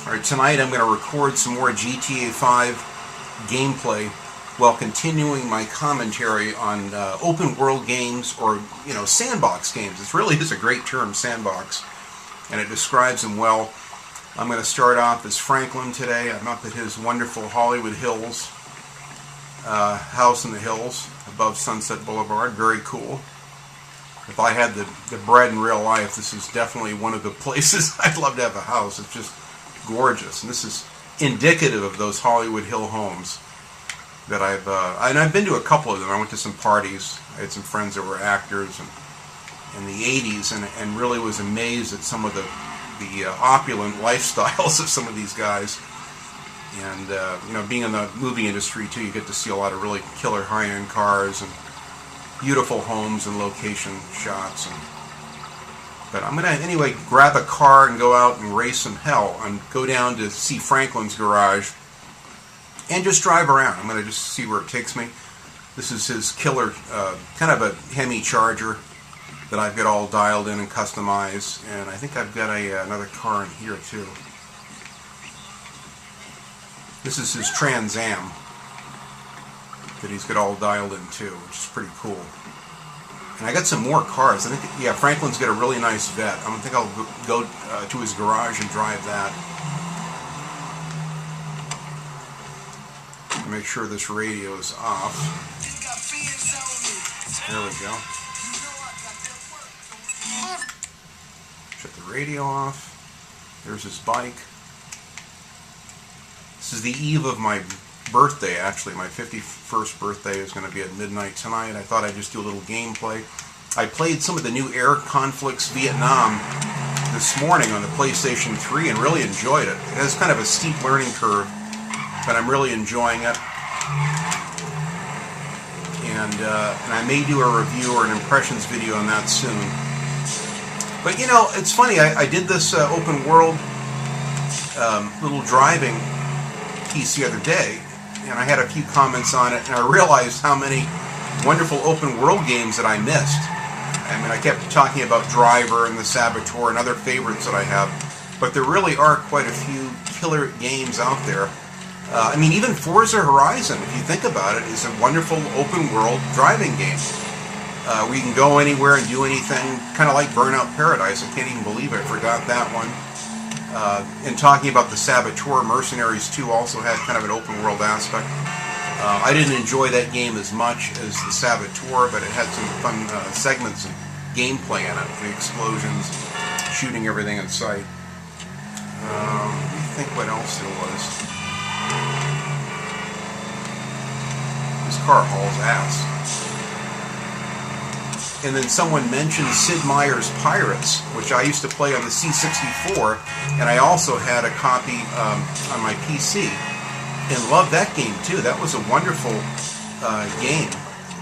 Alright, tonight I'm going to record some more GTA 5 gameplay while continuing my commentary on open world games, or, sandbox games. It really is a great term, sandbox, and it describes them well. I'm going to start off as Franklin today. I'm up at his wonderful Hollywood Hills house in the hills above Sunset Boulevard. Very cool. If I had the bread in real life, this is definitely one of the places I'd love to have a house. It's just gorgeous, and this is indicative of those Hollywood Hill homes that I've been to a couple of them. I went to some parties. I had some friends that were actors in the 80s, and really was amazed at some of the opulent lifestyles of some of these guys. And being in the movie industry too, you get to see a lot of really killer high-end cars and beautiful homes and location shots. But I'm going to, anyway, grab a car and go out and raise some hell and go down to see Franklin's garage and just drive around. I'm going to just see where it takes me. This is his killer, kind of a Hemi Charger that I've got all dialed in and customized. And I think I've got another car in here too. This is his Trans Am that he's got all dialed in too, which is pretty cool. And I got some more cars. I think, yeah, Franklin's got a really nice vet. I think I'll go to his garage and drive that. Make sure this radio is off. There we go. Shut the radio off. There's his bike. This is the eve of my birthday, actually. My 51st birthday is going to be at midnight tonight. I thought I'd just do a little gameplay. I played some of the new Air Conflicts Vietnam this morning on the PlayStation 3 and really enjoyed it. It has kind of a steep learning curve, but I'm really enjoying it. And I may do a review or an impressions video on that soon. But it's funny, I did this open world little driving piece the other day, and I had a few comments on it, and I realized how many wonderful open world games that I missed. I mean, I kept talking about Driver and the Saboteur and other favorites that I have, but there really are quite a few killer games out there. I mean, even Forza Horizon, if you think about it, is a wonderful open world driving game where you can go anywhere and do anything, kind of like Burnout Paradise. I can't even believe I forgot that one. In talking about the Saboteur, Mercenaries 2 also had kind of an open world aspect. I didn't enjoy that game as much as the Saboteur, but it had some fun segments of gameplay in it, the explosions, shooting everything in sight. Let me think what else there was. This car hauls ass. And then someone mentioned Sid Meier's Pirates, which I used to play on the C64, and I also had a copy on my PC, and loved that game too. That was a wonderful game,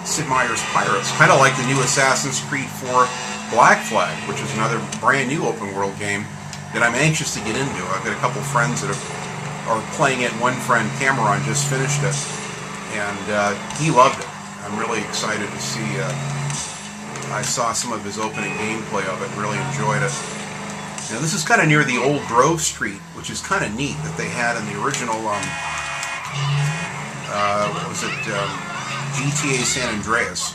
Sid Meier's Pirates. Kind of like the new Assassin's Creed 4 Black Flag, which is another brand new open world game that I'm anxious to get into. I've got a couple friends that are playing it. One friend, Cameron, just finished it, and he loved it. I'm really excited to see. I saw some of his opening gameplay of it and really enjoyed it. Now, this is kind of near the old Grove Street, which is kind of neat that they had in the original, what was it, GTA San Andreas.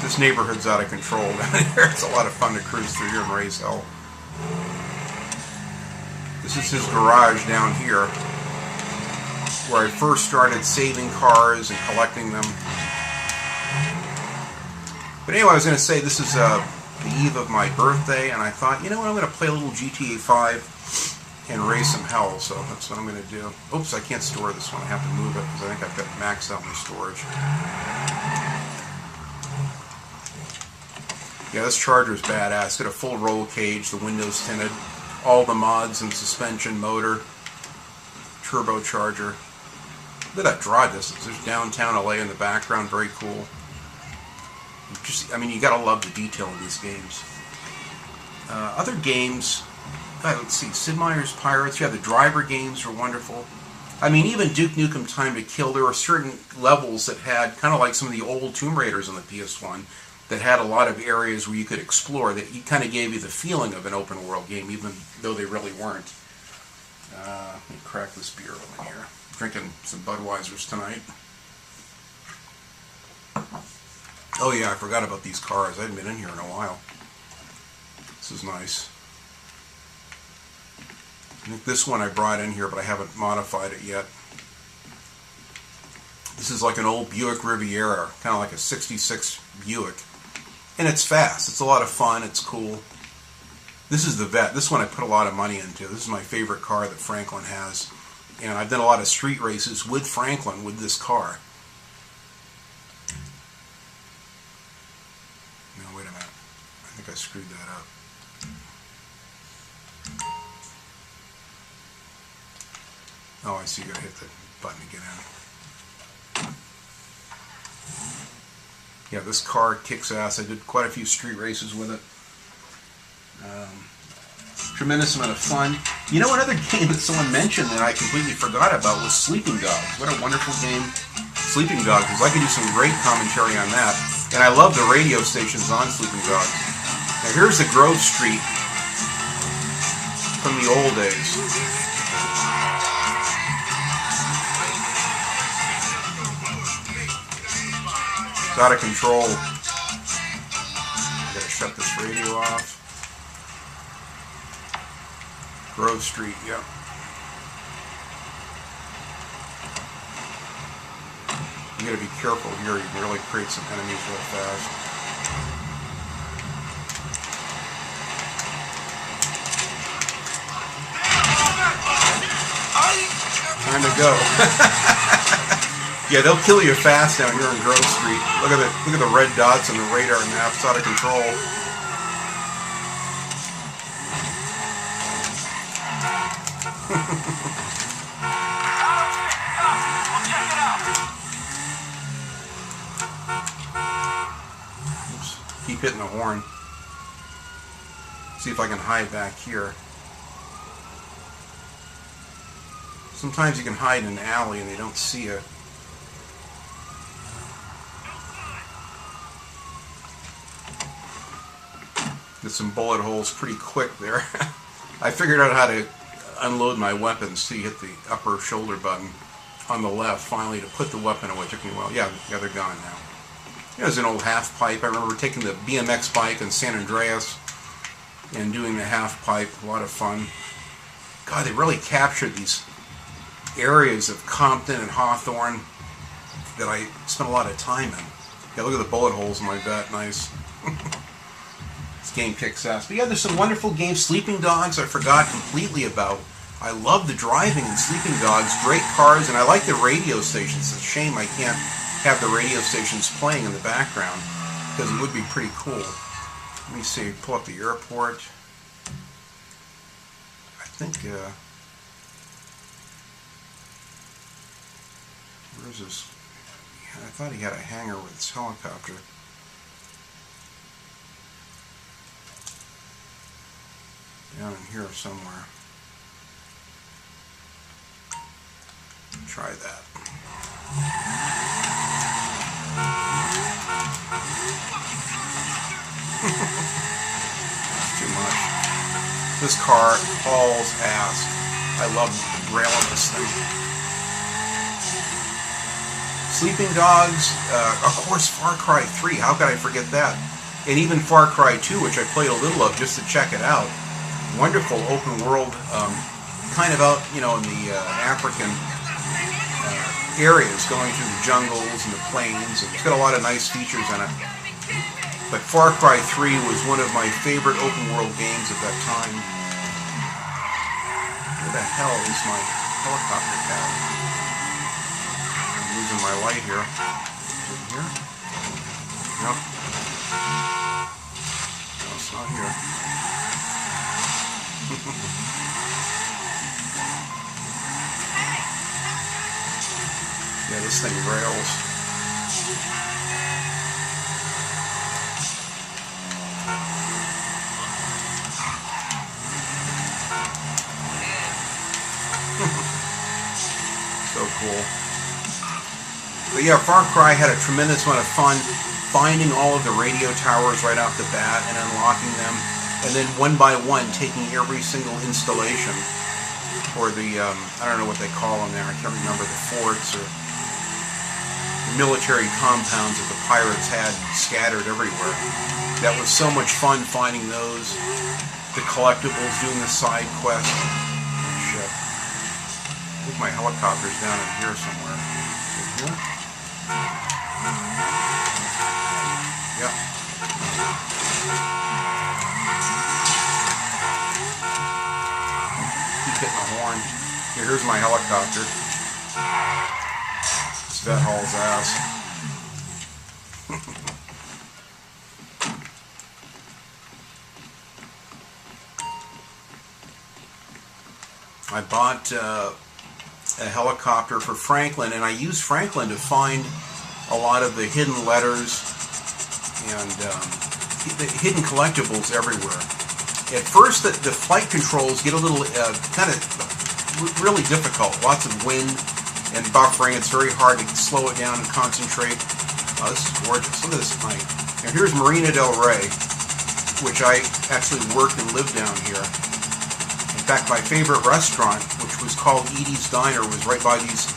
This neighborhood's out of control down here. It's a lot of fun to cruise through here and raise hell. This is his garage down here, where I first started saving cars and collecting them. But anyway, I was going to say, this is the eve of my birthday, and I thought, you know what, I'm going to play a little GTA 5 and raise some hell, so that's what I'm going to do. Oops, I can't store this one. I have to move it, because I think I've got maxed out my storage. Yeah, this Charger's badass. It's got a full roll cage, the windows tinted, all the mods and suspension, motor, turbocharger. Look at that draw distance. There's downtown LA in the background, very cool. You gotta love the detail in these games. Other games, let's see, Sid Meier's Pirates. Yeah, the Driver games were wonderful. I mean, even Duke Nukem Time to Kill, there were certain levels that had, kind of like some of the old Tomb Raiders on the PS1, that had a lot of areas where you could explore, that kind of gave you the feeling of an open world game, even though they really weren't. Let me crack this beer open here. Drinking some Budweisers tonight. Oh yeah, I forgot about these cars. I haven't been in here in a while. This is nice. I think this one I brought in here, but I haven't modified it yet. This is like an old Buick Riviera, kind of like a 66 Buick. And it's fast. It's a lot of fun. It's cool. This is the Vet. This one I put a lot of money into. This is my favorite car that Franklin has. And I've done a lot of street races with Franklin with this car. No, wait a minute. I think I screwed that up. Oh, I see. You gotta hit the button to get in. Yeah, this car kicks ass. I did quite a few street races with it. Tremendous amount of fun. You know, another game that someone mentioned that I completely forgot about was Sleeping Dogs. What a wonderful game Sleeping Dogs is. I can do some great commentary on that. And I love the radio stations on Sleeping Dogs. Now here's the Grove Street from the old days. It's out of control. I gotta shut this radio off. Grove Street, yeah. You gotta be careful here. You can really create some enemies real fast. Time to go. Yeah, they'll kill you fast down here in Grove Street. Look at the red dots on the radar map. It's out of control. Oops. Keep hitting the horn. See if I can hide back here. Sometimes you can hide in an alley and they don't see it. Get some bullet holes pretty quick there. I figured out how to unload my weapons. So you hit the upper shoulder button on the left finally to put the weapon away. It took me a while. Yeah, they're gone now. It was an old half pipe. I remember taking the BMX bike in San Andreas and doing the half pipe. A lot of fun. God, they really captured these areas of Compton and Hawthorne that I spent a lot of time in. Yeah, look at the bullet holes in my vet. Nice. This game kicks ass. But yeah, there's some wonderful games. Sleeping Dogs I forgot completely about. I love the driving in Sleeping Dogs. Great cars, and I like the radio stations. It's a shame I can't have the radio stations playing in the background because it would be pretty cool. Let me see. Pull up the airport. I think... where's this? I thought he had a hangar with his helicopter. Down in here somewhere. Try that. Too much. This car hauls ass. I love railing this thing. Sleeping Dogs, of course Far Cry 3, how could I forget that? And even Far Cry 2, which I played a little of just to check it out. Wonderful open world, kind of out, you know, in the African areas, going through the jungles and the plains, and it's got a lot of nice features in it. But Far Cry 3 was one of my favorite open world games at that time. Where the hell is my helicopter pad? I'm losing my light here. Is it here? Nope. No, it's not here. Yeah, this thing rails. So cool. But yeah, Far Cry had a tremendous amount of fun finding all of the radio towers right off the bat and unlocking them, and then one by one taking every single installation or the, I don't know what they call them there, I can't remember, the forts or the military compounds that the pirates had scattered everywhere. That was so much fun finding those, the collectibles, doing the side quest. Shit. I think my helicopter's down in here somewhere. Is it here? Yep. Keep hitting the horn. Here's my helicopter. This vet hauls ass. I bought a helicopter for Franklin, and I used Franklin to find a lot of the hidden letters and the hidden collectibles everywhere. At first, the flight controls get a little kind of really difficult. Lots of wind and buffering. It's very hard to slow it down and concentrate. Oh, this is gorgeous. Look at this at night. Now here's Marina del Rey, which I actually worked and lived down here. In fact, my favorite restaurant, which was called Edie's Diner, was right by these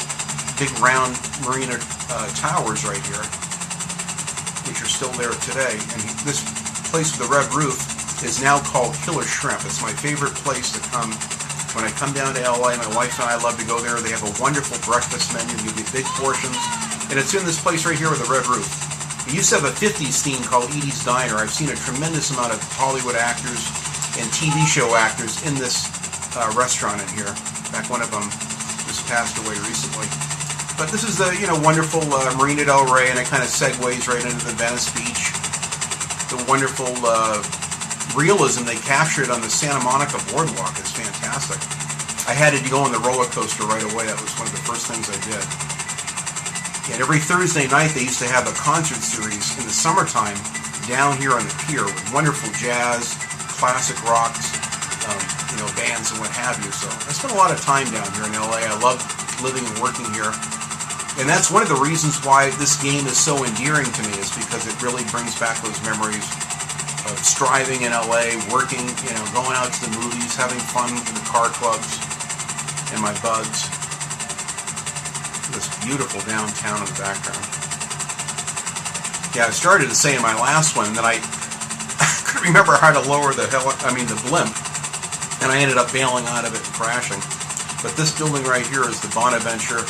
big round marina towers right here, which are still there today. And this place with the red roof is now called Killer Shrimp. It's my favorite place to come when I come down to LA. My wife and I love to go there. They have a wonderful breakfast menu. You get big portions. And it's in this place right here with the red roof. It used to have a 50s theme called Edie's Diner. I've seen a tremendous amount of Hollywood actors and TV show actors in this restaurant in here. In fact, one of them just passed away recently. But this is the wonderful Marina del Rey, and it kind of segues right into the Venice Beach. The wonderful realism they captured on the Santa Monica boardwalk is fantastic. I had to go on the roller coaster right away. That was one of the first things I did. And every Thursday night they used to have a concert series in the summertime down here on the pier with wonderful jazz, classic rocks, bands and what have you. So I spent a lot of time down here in LA. I love living and working here. And that's one of the reasons why this game is so endearing to me, is because it really brings back those memories of striving in LA, working, going out to the movies, having fun in the car clubs and my buds. This beautiful downtown in the background. Yeah, I started to say in my last one that I couldn't remember how to lower the blimp, and I ended up bailing out of it and crashing. But this building right here is the Bonaventure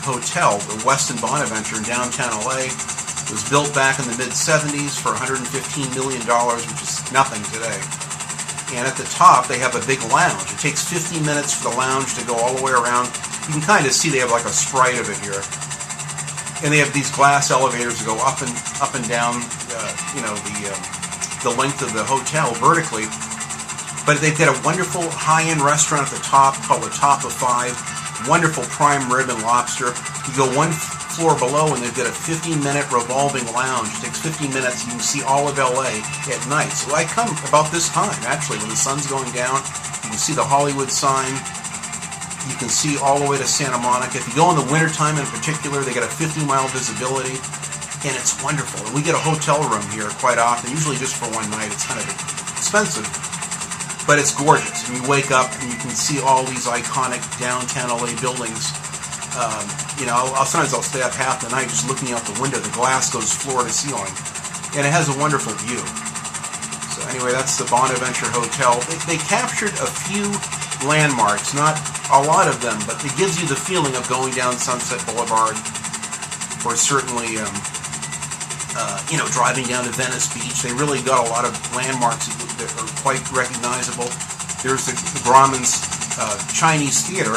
Hotel, the Westin Bonaventure in downtown LA. It was built back in the mid-70s for $115 million, which is nothing today. And at the top, they have a big lounge. It takes 50 minutes for the lounge to go all the way around. You can kind of see they have like a sprite of it here. And they have these glass elevators that go up and down, the length of the hotel vertically. But they've got a wonderful high-end restaurant at the top called the Top of Five. Wonderful prime rib and lobster. You go one floor below and they've got a 50-minute revolving lounge. It takes 15 minutes and you can see all of LA at night. So I come about this time, actually, when the sun's going down. You can see the Hollywood sign. You can see all the way to Santa Monica. If you go in the wintertime in particular, they got a 50-mile visibility. And it's wonderful. And we get a hotel room here quite often, usually just for one night. It's kind of expensive, but it's gorgeous. And you wake up and you can see all these iconic downtown LA buildings. Sometimes I'll stay up half the night just looking out the window. The glass goes floor to ceiling, and it has a wonderful view. So anyway, that's the Bonaventure Hotel. They captured a few landmarks, not a lot of them, but it gives you the feeling of going down Sunset Boulevard, or certainly driving down to Venice Beach. They really got a lot of landmarks that are quite recognizable. There's the Grauman's Chinese Theater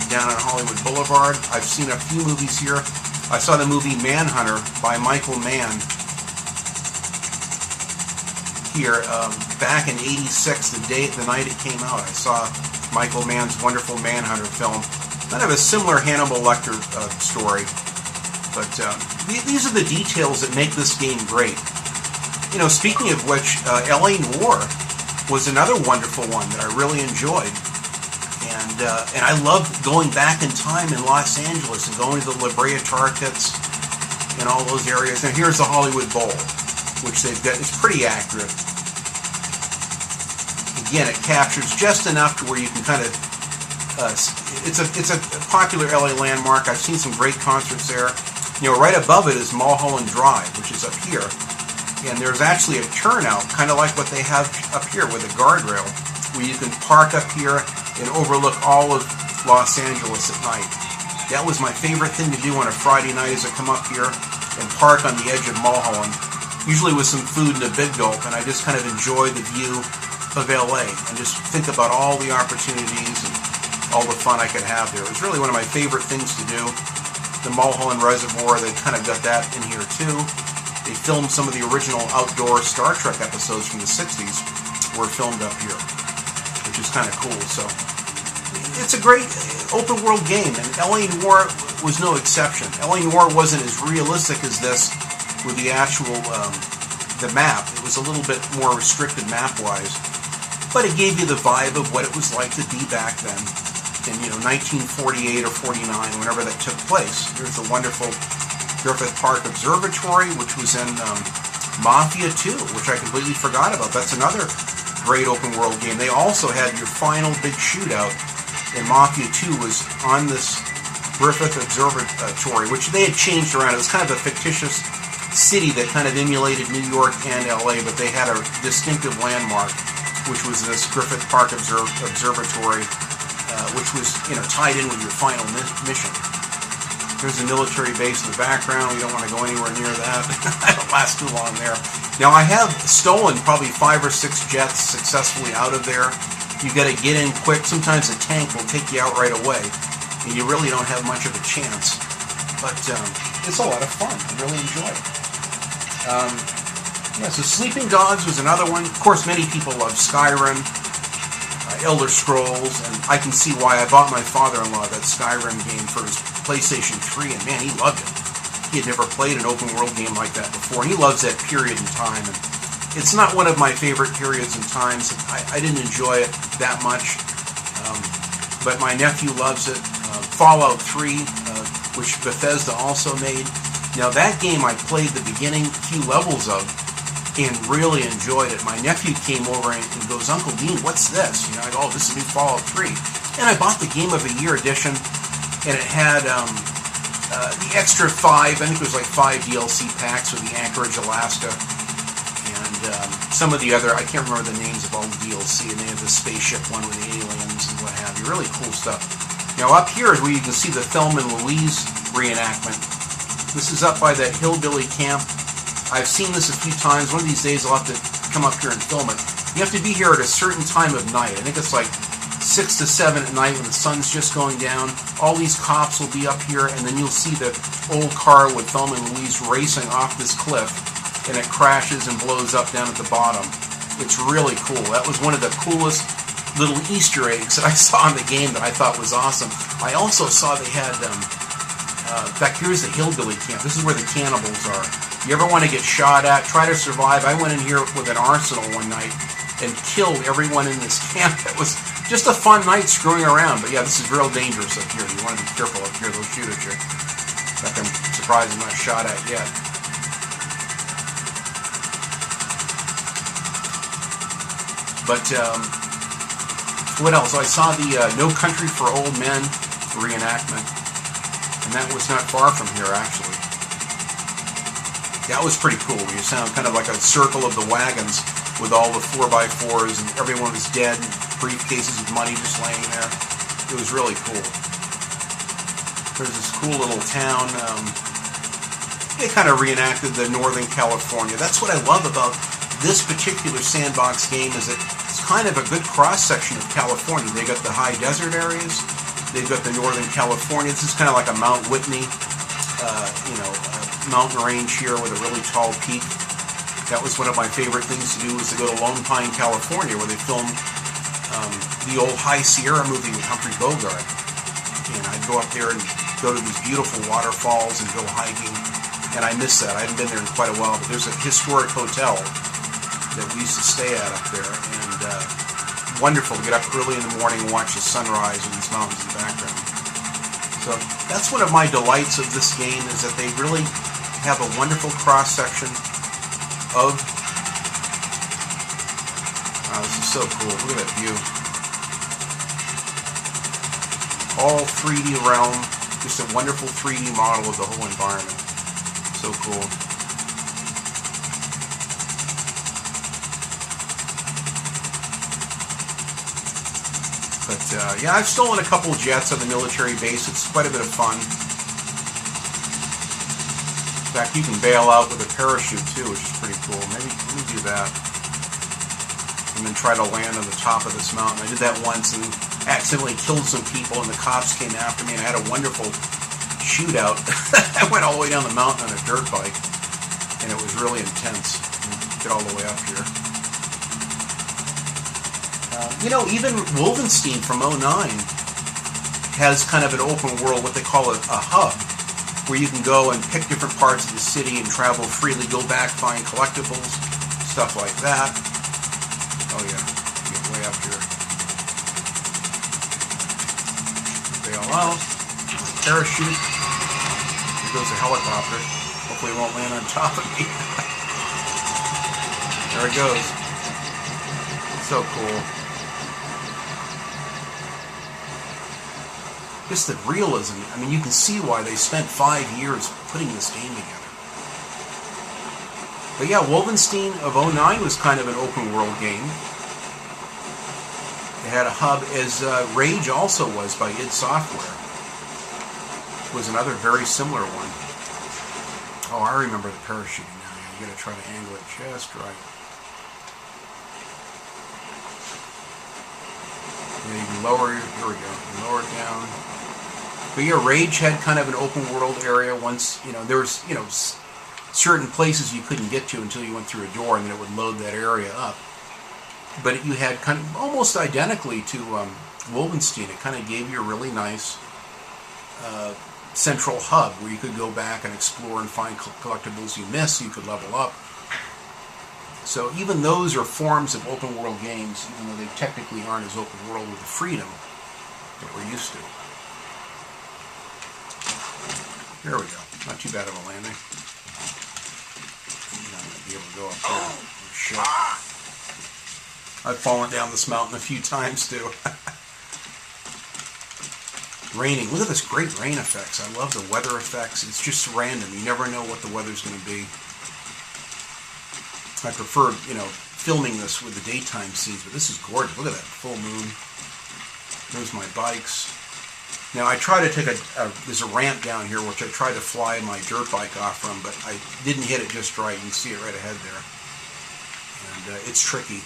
down on Hollywood Boulevard. I've seen a few movies here. I saw the movie Manhunter by Michael Mann here back in '86, the night it came out. I saw Michael Mann's wonderful Manhunter film. Kind of a similar Hannibal Lecter story. But these are the details that make this game great. Speaking of which, L.A. Noire was another wonderful one that I really enjoyed. And I loved going back in time in Los Angeles and going to the La Brea Tar Pits and all those areas. And here's the Hollywood Bowl, which they've got. It's pretty accurate. Again, it captures just enough to where you can kind of It's a popular LA landmark. I've seen some great concerts there. You know, right above it is Mulholland Drive, which is up here. And there's actually a turnout, kind of like what they have up here with a guardrail, where you can park up here and overlook all of Los Angeles at night. That was my favorite thing to do on a Friday night, is to come up here and park on the edge of Mulholland, usually with some food and a Big Gulp, and I just kind of enjoy the view of LA and just think about all the opportunities and all the fun I could have there. It was really one of my favorite things to do. The Mulholland Reservoir, they kind of got that in here too. They filmed some of the original outdoor Star Trek episodes from the 60s were filmed up here, which is kind of cool. So it's a great open world game, and LA Noire was no exception. LA Noire wasn't as realistic as this with the actual the map. It was a little bit more restricted map-wise, but it gave you the vibe of what it was like to be back then in 1948 or 49, whenever that took place. There's the wonderful Griffith Park Observatory, which was in Mafia 2, which I completely forgot about. That's another great open world game. They also had your final big shootout in Mafia 2 was on this Griffith Observatory, which they had changed around. It was kind of a fictitious city that kind of emulated New York and LA, but they had a distinctive landmark, which was this Griffith Park Observatory, which was tied in with your final mission. There's a military base in the background. We don't want to go anywhere near that. I don't last too long there. Now, I have stolen probably 5 or 6 jets successfully out of there. You got to get in quick. Sometimes a tank will take you out right away, and you really don't have much of a chance. But it's a lot of fun. I really enjoy it. So Sleeping Dogs was another one. Of course, many people love Skyrim, Elder Scrolls, and I can see why. I bought my father-in-law that Skyrim game for his PlayStation 3, and man, he loved it. He had never played an open world game like that before, and he loves that period in time. And it's not one of my favorite periods and times. I didn't enjoy it that much, but my nephew loves it. Fallout 3, which Bethesda also made. Now, that game I played the beginning few levels of and really enjoyed it. My nephew came over and goes, "Uncle Dean, what's this?" I go, "Oh, this is a new Fallout 3. And I bought the Game of the Year edition, and it had the extra 5, I think it was like 5 DLC packs with the Anchorage, Alaska, and some of the other, I can't remember the names of all the DLC, and they have the spaceship one with the aliens and what have you. Really cool stuff. Now, up here is where you can see the Thelma and Louise reenactment. This is up by that hillbilly camp. I've seen this a few times. One of these days I'll have to come up here and film it. You have to be here at a certain time of night. I think it's like 6 to 7 at night when the sun's just going down. All these cops will be up here, and then you'll see the old car with Thelma and Louise racing off this cliff, and it crashes and blows up down at the bottom. It's really cool. That was one of the coolest little Easter eggs that I saw in the game that I thought was awesome. I also saw they had, in fact, here's the hillbilly camp. This is where the cannibals are. You ever want to get shot at, try to survive? I went in here with an arsenal one night and killed everyone in this camp. It was just a fun night screwing around. But yeah, this is real dangerous up here. You want to be careful up here. They'll shoot at you. In fact, I'm surprised I'm not shot at yet. But what else? I saw the No Country for Old Men reenactment, and that was not far from here, actually. That was pretty cool. You sound kind of like a circle of the wagons with all the 4x4s, and everyone was dead, and briefcases with money just laying there. It was really cool. There's this cool little town. They kind of reenacted the Northern California. That's what I love about this particular Sandbox game, is that it's kind of a good cross-section of California. They got the high desert areas. They've got the Northern California. This is kind of like a Mount Whitney, mountain range here with a really tall peak. That was one of my favorite things to do, was to go to Lone Pine, California, where they filmed the old High Sierra movie with Humphrey Bogart. And I'd go up there and go to these beautiful waterfalls and go hiking. And I miss that. I haven't been there in quite a while, but there's a historic hotel that we used to stay at up there. And wonderful to get up early in the morning and watch the sunrise with these mountains in the background. So that's one of my delights of this game, is that they really have a wonderful cross-section of... Wow, this is so cool. Look at that view. all 3D realm, just a wonderful 3D model of the whole environment. So cool. But yeah, I've stolen a couple jets on the military base. It's quite a bit of fun. In fact, you can bail out with a parachute too, which is pretty cool. Maybe let me do that. And then try to land on the top of this mountain. I did that once and accidentally killed some people, and the cops came after me, and I had a wonderful shootout. I went all the way down the mountain on a dirt bike, and it was really intense. Get all the way up here. You know, even Wolfenstein from '09 has kind of an open world, what they call a hub, where you can go and pick different parts of the city and travel freely, go back, find collectibles, stuff like that. Oh yeah, get way up here. Bail out. Parachute. Here goes a helicopter. Hopefully it won't land on top of me. There it goes. So cool. Just the realism. I mean, you can see why they spent 5 years putting this game together. But yeah, Wolfenstein of '09 was kind of an open world game. It had a hub, as Rage also was by id Software. Was another very similar one. Oh, I remember the parachuting now. You gotta try to angle it just right. Yeah, you can lower it. Here we go. You can lower it down. But yeah, Rage had kind of an open world area. Once, you know, there was, you know, certain places you couldn't get to until you went through a door, and then it would load that area up. But you had kind of almost identically to Wolfenstein. It kind of gave you a really nice central hub where you could go back and explore and find collectibles you miss. You could level up. So even those are forms of open world games, even though they technically aren't as open world with the freedom that we're used to. There we go. Not too bad of a landing. I'm not going to be able to go up there. Oh, shit. I've fallen down this mountain a few times too. Raining. Look at this great rain effects. I love the weather effects. It's just random. You never know what the weather's going to be. I prefer, you know, filming this with the daytime scenes, but this is gorgeous. Look at that full moon. There's my bikes. Now I try to take there's a ramp down here which I try to fly my dirt bike off from, but I didn't hit it just right. You can see it right ahead there. And it's tricky.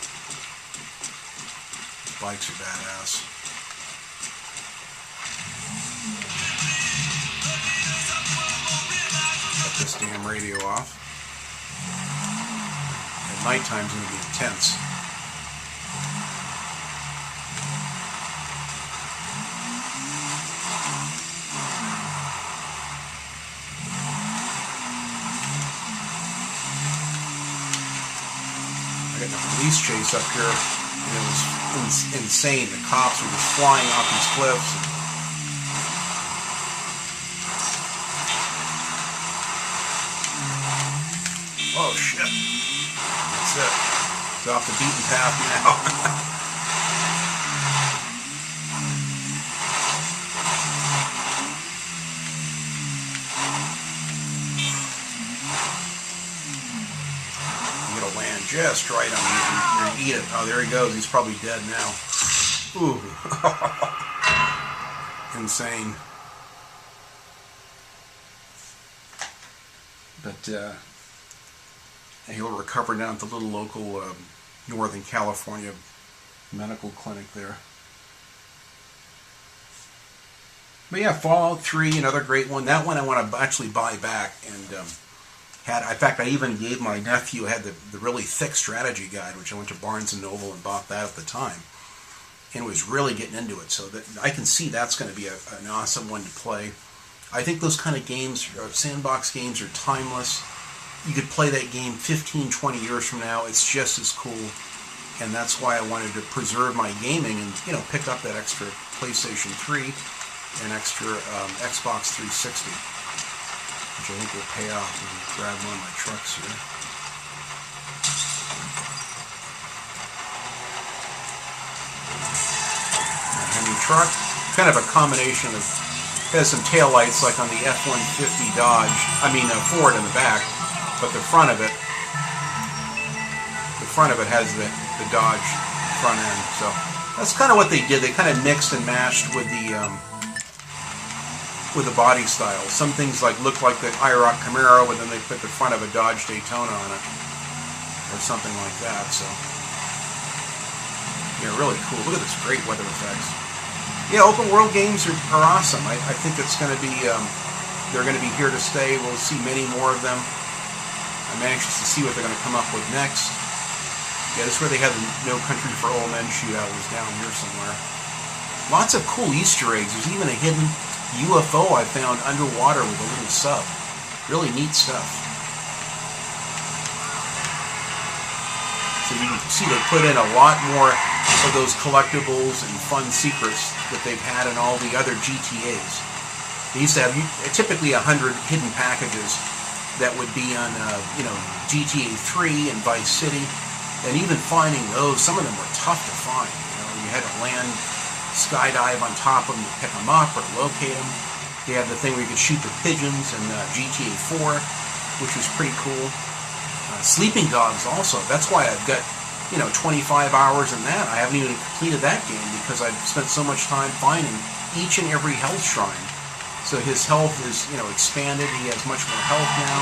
The bikes are badass. Cut this damn radio off. At nighttime's going to be intense. A police chase up here, and it was insane. The cops were just flying off these cliffs. Oh shit! That's it. It's off the beaten path now. Just right on him. You're gonna eat it. Oh, there he goes. He's probably dead now. Ooh. Insane. But he'll recover down at the little local Northern California medical clinic there. But yeah, Fallout 3, another great one. That one I want to actually buy back, and in fact, I even gave my nephew, had the really thick strategy guide, which I went to Barnes & Noble and bought that at the time, and was really getting into it. So that I can see that's going to be an awesome one to play. I think those kind of games, sandbox games, are timeless. You could play that game 15, 20 years from now. It's just as cool, and that's why I wanted to preserve my gaming and, you know, pick up that extra PlayStation 3 and extra Xbox 360. Which I think will pay off. Let me grab one of my trucks here. A Hemi truck. kind of a combination of, has some tail lights like on the F-150 Dodge, Ford in the back, but the front of it has the Dodge front end. So that's kind of what they did. They kind of mixed and matched with the body style. Some things like look like the IROC Camaro, but then they put the front of a Dodge Daytona on it, or something like that. So yeah, really cool. Look at this great weather effects. Yeah, open world games are awesome. I think it's going to be, they're going to be here to stay. We'll see many more of them. I'm anxious to see what they're going to come up with next. Yeah, this is where they had the No Country for Old Men shootout, was down here somewhere. Lots of cool Easter eggs. There's even a hidden UFO I found underwater with a little sub. Really neat stuff. So you can see they put in a lot more of those collectibles and fun secrets that they've had in all the other GTAs. They used to have typically 100 hidden packages that would be on, GTA 3 and Vice City, and even finding those, some of them were tough to find. You had to land, skydive on top of them to pick them up or locate them. They had the thing where you could shoot the pigeons in GTA 4, which was pretty cool. Sleeping Dogs also. That's why I've got 25 hours in that. I haven't even completed that game because I've spent so much time finding each and every health shrine. So his health is, expanded. He has much more health now.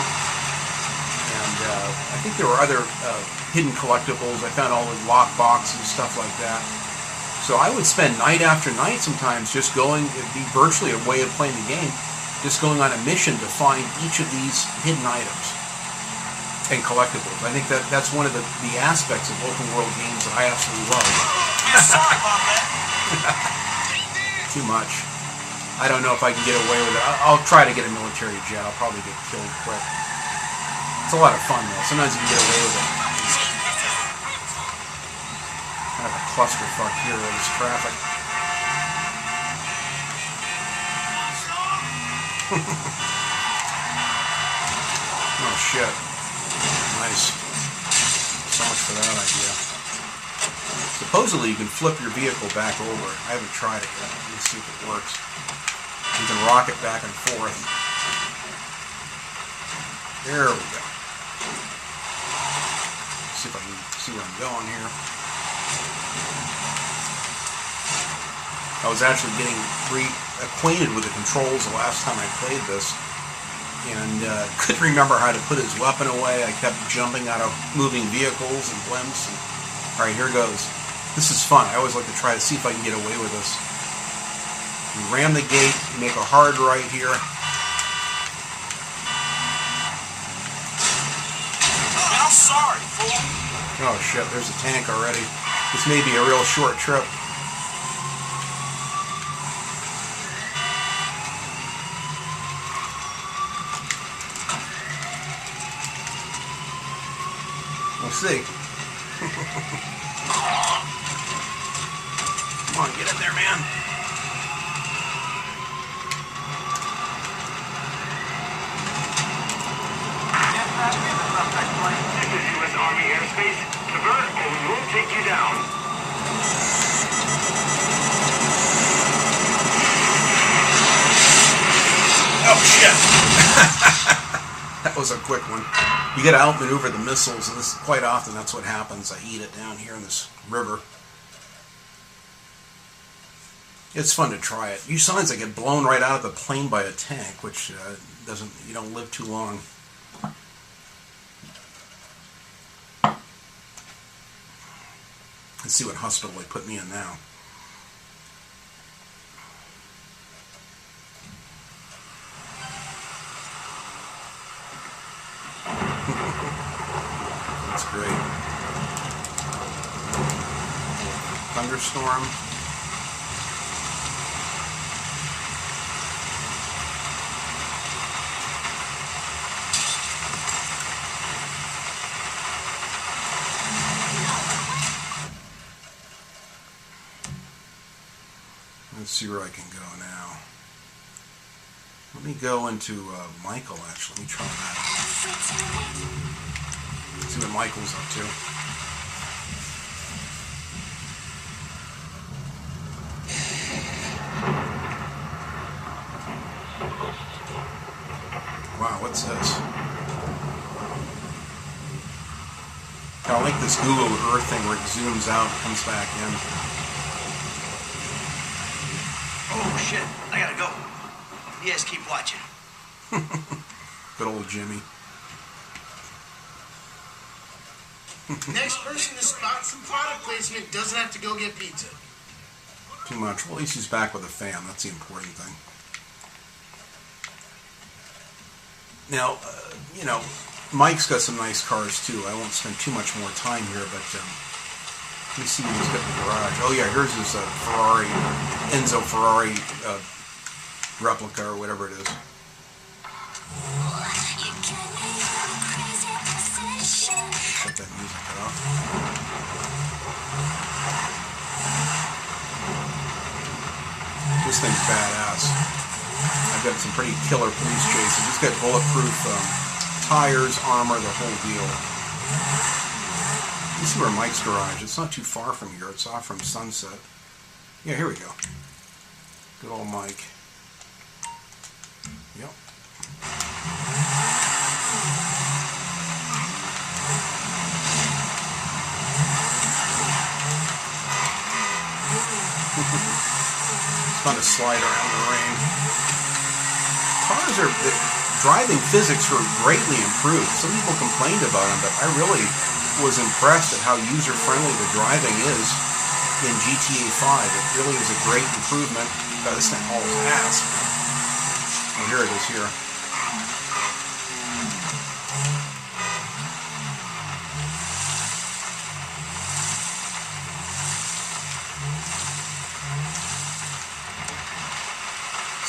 And I think there were other hidden collectibles. I found all the lockbox and stuff like that. So I would spend night after night sometimes just going, it'd be virtually a way of playing the game, just going on a mission to find each of these hidden items and collectibles. I think that's one of the aspects of open world games that I absolutely love. Too much. I don't know if I can get away with it. I'll try to get a military jet. I'll probably get killed quick. It's a lot of fun though. Sometimes you can get away with it. Kind of a clusterfuck here with this traffic. Oh shit. Nice. So much for that idea. Supposedly you can flip your vehicle back over. I haven't tried it yet. Let me see if it works. You can rock it back and forth. There we go. See if I can see where I'm going here. I was actually getting reacquainted with the controls the last time I played this, and couldn't remember how to put his weapon away. I kept jumping out of moving vehicles and blimps. And, all right, here goes. This is fun. I always like to try to see if I can get away with this. You ram the gate, you make a hard right here. I'm sorry, fool. Oh shit, there's a tank already. This may be a real short trip. We'll see. Come on, get in there, man. This is U.S. Army airspace. Divert or we will take you down. Oh shit! That was a quick one. You got to outmaneuver the missiles, and this quite often that's what happens. I eat it down here in this river. It's fun to try it. You sometimes I get blown right out of the plane by a tank, which you don't live too long. Let's see what hospital they put me in now. That's great. Thunderstorm. Let's see where I can go now. Let me go into Michael, actually. Let me try that. See what Michael's up to. What's this? I like this Google Earth thing where it zooms out and comes back in. Oh shit, I gotta go. You guys keep watching. Good old Jimmy. Next person to spot some product placement doesn't have to go get pizza. Too much. Well, at least he's back with a fan. That's the important thing. Now, you know, Mike's got some nice cars too. I won't spend too much more time here, but let me see what he's got in the garage. Oh yeah, here's his Ferrari, Enzo Ferrari replica or whatever it is. Shut that music off. This thing's badass. I've got some pretty killer police chases. It's got bulletproof tires, armor, the whole deal. You see where Mike's garage. It's not too far from here. It's off from Sunset. Yeah, here we go. Good old Mike. Yep. It's fun to slide around the rain. Cars are, the driving physics are greatly improved. Some people complained about them, but I really was impressed at how user-friendly the driving is in GTA 5. It really is a great improvement. God, this thing hauls ass. Oh, here it is here.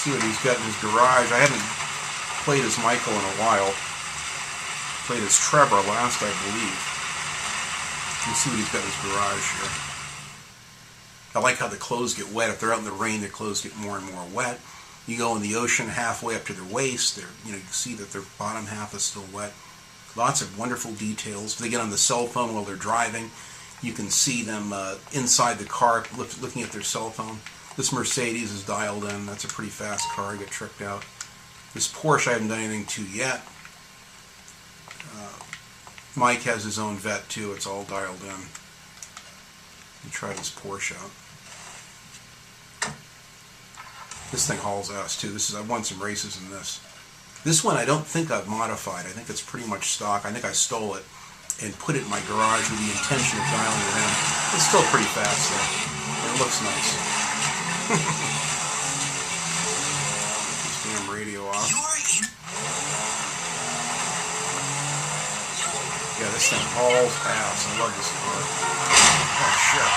See what he's got in his garage. I haven't played as Michael in a while. Played as Trevor last, I believe. You see what he's got in his garage here. I like how the clothes get wet. If they're out in the rain, their clothes get more and more wet. You go in the ocean halfway up to their waist, you can see that their bottom half is still wet. Lots of wonderful details. If they get on the cell phone while they're driving, you can see them inside the car looking at their cell phone. This Mercedes is dialed in. That's a pretty fast car. I get tricked out. This Porsche I haven't done anything to yet. Mike has his own vet too. It's all dialed in. You try this Porsche out. This thing hauls ass too. I've won some races in this. This one I don't think I've modified. I think it's pretty much stock. I think I stole it and put it in my garage with the intention of dialing it in. It's still pretty fast though. It looks nice. This damn radio off. Yeah, this thing hauls ass. I love this car. Oh shit.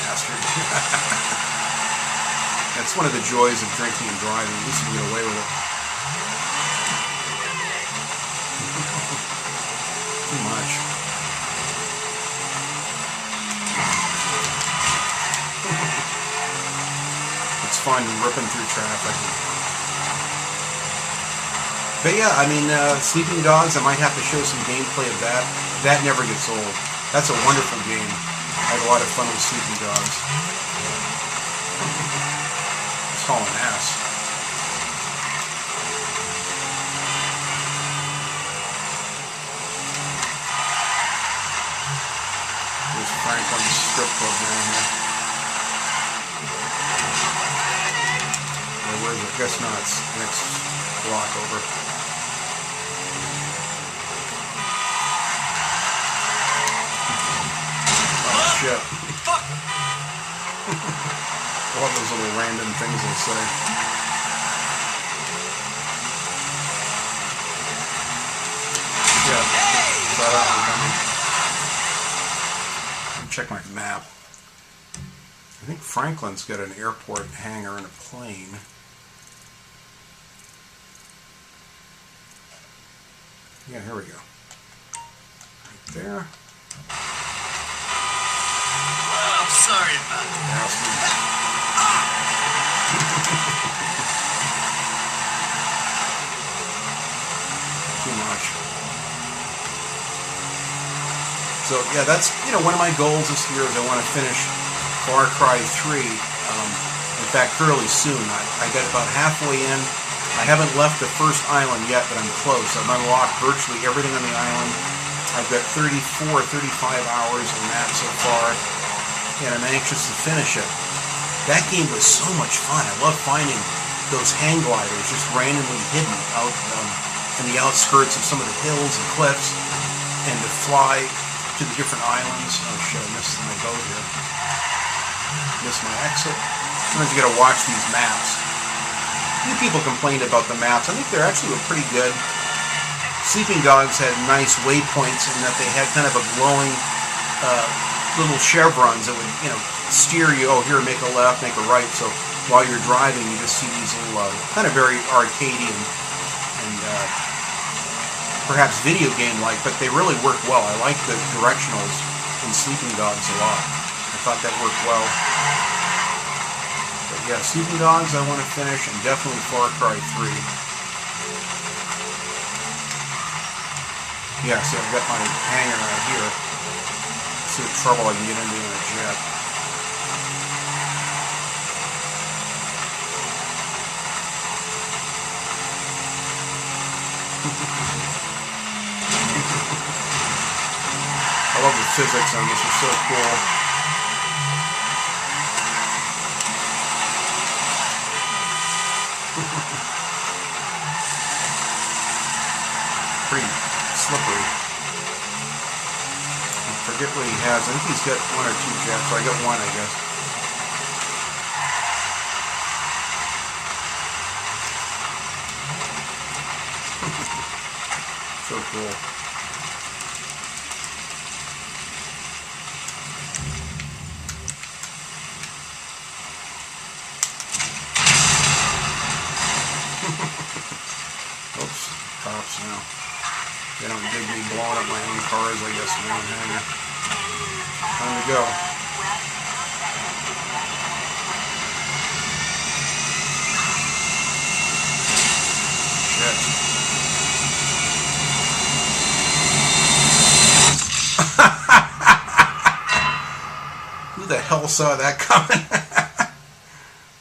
Bastard. That's one of the joys of drinking and driving. At least you can get away with it. Too much. It's fun ripping through traffic. But yeah, I mean, Sleeping Dogs, I might have to show some gameplay of that. That never gets old. That's a wonderful game. I have a lot of fun with Sleeping Dogs. It's hauling ass. There's Franklin's strip club down here. Where is it? I guess not. It's the next block over. Shit. Fuck! I love those little random things they say. Yeah. Saw that one coming. Check my map. I think Franklin's got an airport hangar and a plane. Yeah, here we go. Right there. I'm sorry about that. Too much. So yeah, that's one of my goals this year is I want to finish Far Cry 3. In fact, fairly soon. I got about halfway in, I haven't left the first island yet, but I'm close. I've unlocked virtually everything on the island. I've got 35 hours in that so far, and I'm anxious to finish it. That game was so much fun. I love finding those hang gliders just randomly hidden out in the outskirts of some of the hills and cliffs, and to fly to the different islands. Oh shit, I missed my boat here. Missed my exit. Sometimes you gotta watch these maps. A few people complained about the maps. I think they're actually pretty good. Sleeping Dogs had nice waypoints in that they had kind of a glowing little chevrons that would, steer you. Oh, here, make a left, make a right. So while you're driving, you just see these little, kind of very arcadey and perhaps video game-like, but they really work well. I like the directionals in Sleeping Dogs a lot. I thought that worked well. But yeah, Sleeping Dogs I want to finish, and definitely Far Cry 3. Yeah, see, I've got my hangar out here. See what trouble I can get into in a jet. I love the physics on this, it's so cool. Pretty slippery. I forget what he has. I think he's got one or two jets, so I got one, I guess. So cool. Oops, cops now. They don't dig me blowing up my own cars, I guess, in one hangar. Time to go. Shit. Who the hell saw that coming?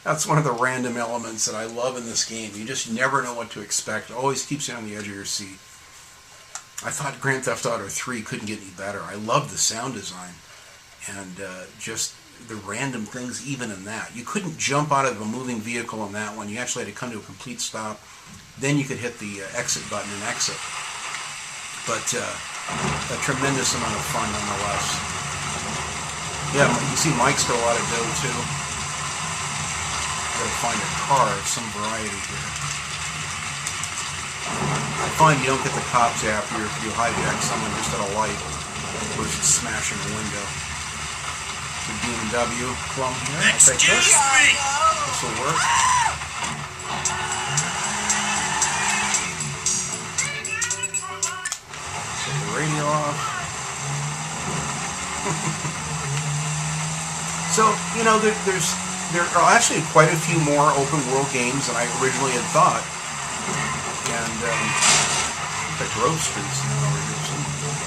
That's one of the random elements that I love in this game. You just never know what to expect. It always keeps you on the edge of your seat. I thought Grand Theft Auto 3 couldn't get any better. I love the sound design and just the random things even in that. You couldn't jump out of a moving vehicle in that one. You actually had to come to a complete stop. Then you could hit the exit button and exit. But a tremendous amount of fun nonetheless. Yeah, you see Mike's got a lot of dough too. Gotta find a car of some variety here. I find you don't get the cops after you if you hijack someone just at a light versus smashing a window. The BMW clone here. I'll take this. This will work. Set the radio off. So, there are actually quite a few more open world games than I originally had thought. And the Grove Street's now over here somewhere.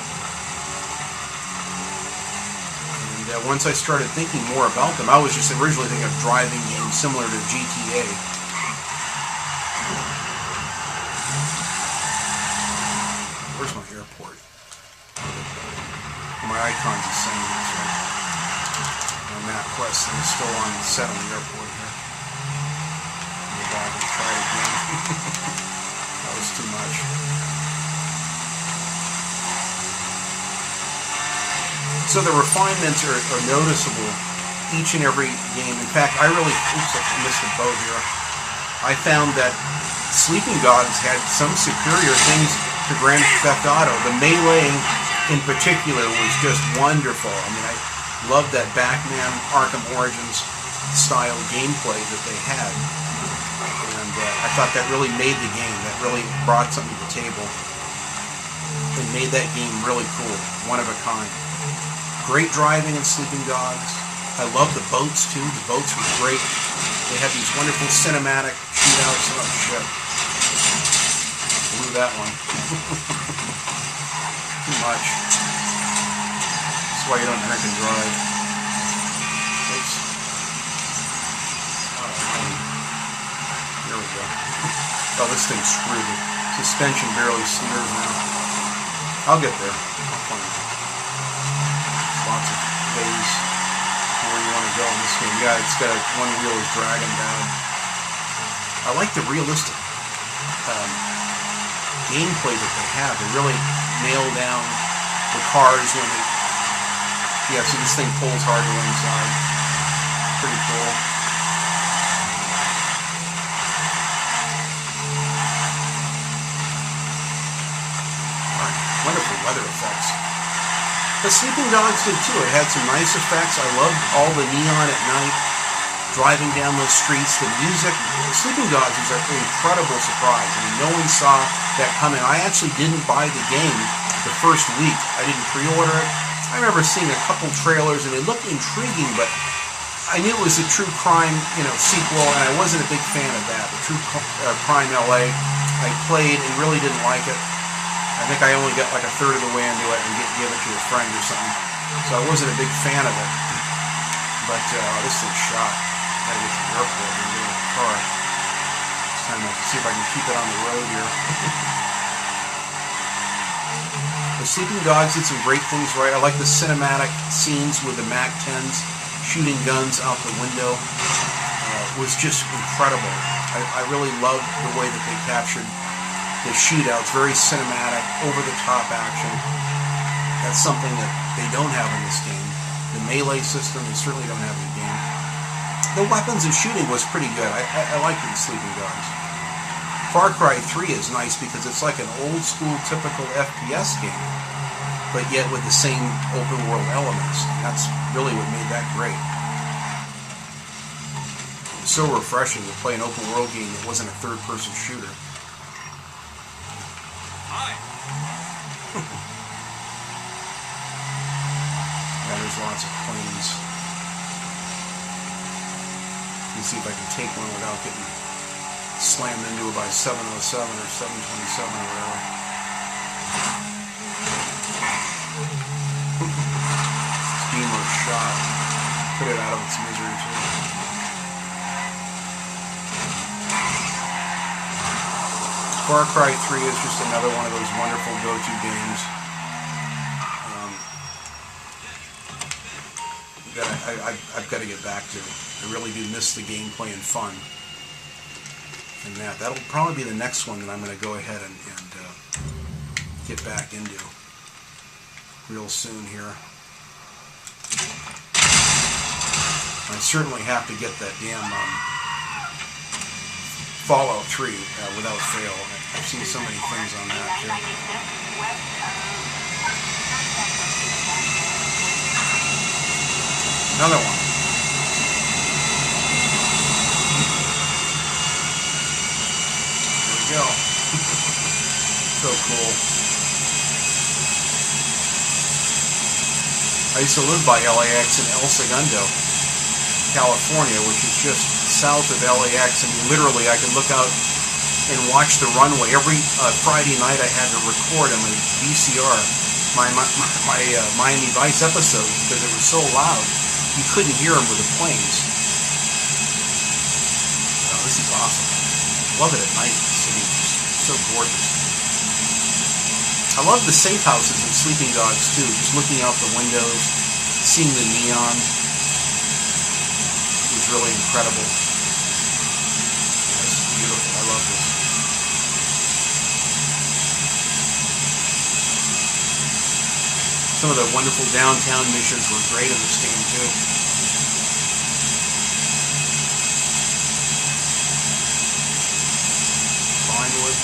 And once I started thinking more about them, I was just originally thinking of driving games similar to GTA. Where's my airport? My icon's the same. That's right. MapQuest is still on set on the airport here. Go back and try it again. That was too much. So the refinements are noticeable each and every game. In fact, I missed a boat here. I found that Sleeping Dogs had some superior things to Grand Theft Auto. The melee in particular was just wonderful. I mean, I loved that Batman Arkham Origins style gameplay that they had, and I thought that really made the game. That really brought something to the table and made that game really cool, one of a kind. Great driving in Sleeping Dogs. I love the boats too. The boats were great. They had these wonderful cinematic shootouts. Oh shit! Blew that one. Too much. That's why you don't drink and drive. Oops. Oh, here we go. Oh, this thing's screwed. The suspension barely steers now. I'll get there. I'll find it. There's lots of ways where you want to go in this game. Yeah, it's got one wheel is dragging down. I like the realistic gameplay that they have. They really nail down the cars when they... Yeah, so this thing pulls harder inside. Pretty cool. Wonderful weather effects. The Sleeping Dogs did too. It had some nice effects. I loved all the neon at night, driving down those streets, the music. Sleeping Dogs was an incredible surprise. I mean, no one saw that coming. I actually didn't buy the game the first week. I didn't pre-order it. I remember seeing a couple trailers and they looked intriguing, but I knew it was a true crime, sequel, and I wasn't a big fan of that. The True Crime LA, I played and really didn't like it. I think I only got like a third of the way into it and give it to a friend or something. So I wasn't a big fan of it. But this thing's shot. I gotta get to the airport and get in the car. It's time to see if I can keep it on the road here. The Sleeping Dogs did some great things right. I like the cinematic scenes with the MAC-10s shooting guns out the window. It was just incredible. I really loved the way that they captured the shootouts, very cinematic, over-the-top action. That's something that they don't have in this game. The melee system, they certainly don't have in the game. The weapons and shooting was pretty good. I liked the Sleeping Dogs. Far Cry 3 is nice because it's like an old-school, typical FPS game, but yet with the same open-world elements. And that's really what made that great. It was so refreshing to play an open-world game that wasn't a third-person shooter. Yeah, there's lots of planes. Let me see if I can take one without getting slammed into it by 707 or 727 or whatever. Beamer shot. Put it out of its misery too. Far Cry 3 is just another one of those wonderful go-to games that I've got to get back to. I really do miss the gameplay and fun. And that'll probably be the next one that I'm going to go ahead and get back into real soon here. I certainly have to get that damn Fallout 3 without fail. I've seen so many things on that too. Another one. There we go. So cool. I used to live by LAX in El Segundo, California, which is just south of LAX, and literally I could look out and watch the runway. Every Friday night I had to record on my VCR my Miami Vice episodes because it was so loud you couldn't hear them with the planes. Oh, this is awesome. Love it at night. The city is so gorgeous. I love the safe houses and Sleeping Dogs too. Just looking out the windows, seeing the neon was really incredible. This is beautiful. I love this. Some of the wonderful downtown missions were great in this game too. Vinewood.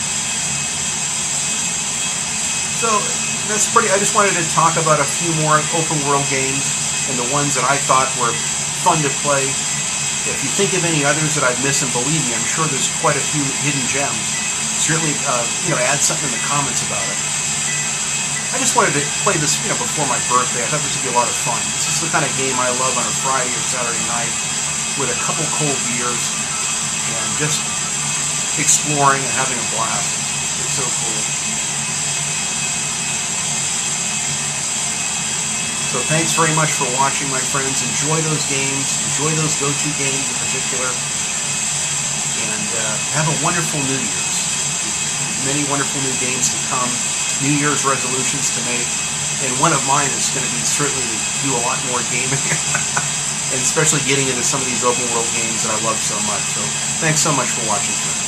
So that's pretty. I just wanted to talk about a few more open world games and the ones that I thought were fun to play. If you think of any others that I've missed, and believe me, I'm sure there's quite a few hidden gems. Certainly, add something in the comments about it. I just wanted to play this, before my birthday. I thought this would be a lot of fun. This is the kind of game I love on a Friday or Saturday night with a couple cold beers and just exploring and having a blast. It's so cool. So thanks very much for watching, my friends. Enjoy those games. Enjoy those go-to games in particular. And have a wonderful New Year's. many wonderful new games to come, New Year's resolutions to make, and one of mine is going to be certainly to do a lot more gaming, and especially getting into some of these open world games that I love so much. So thanks so much for watching, friends.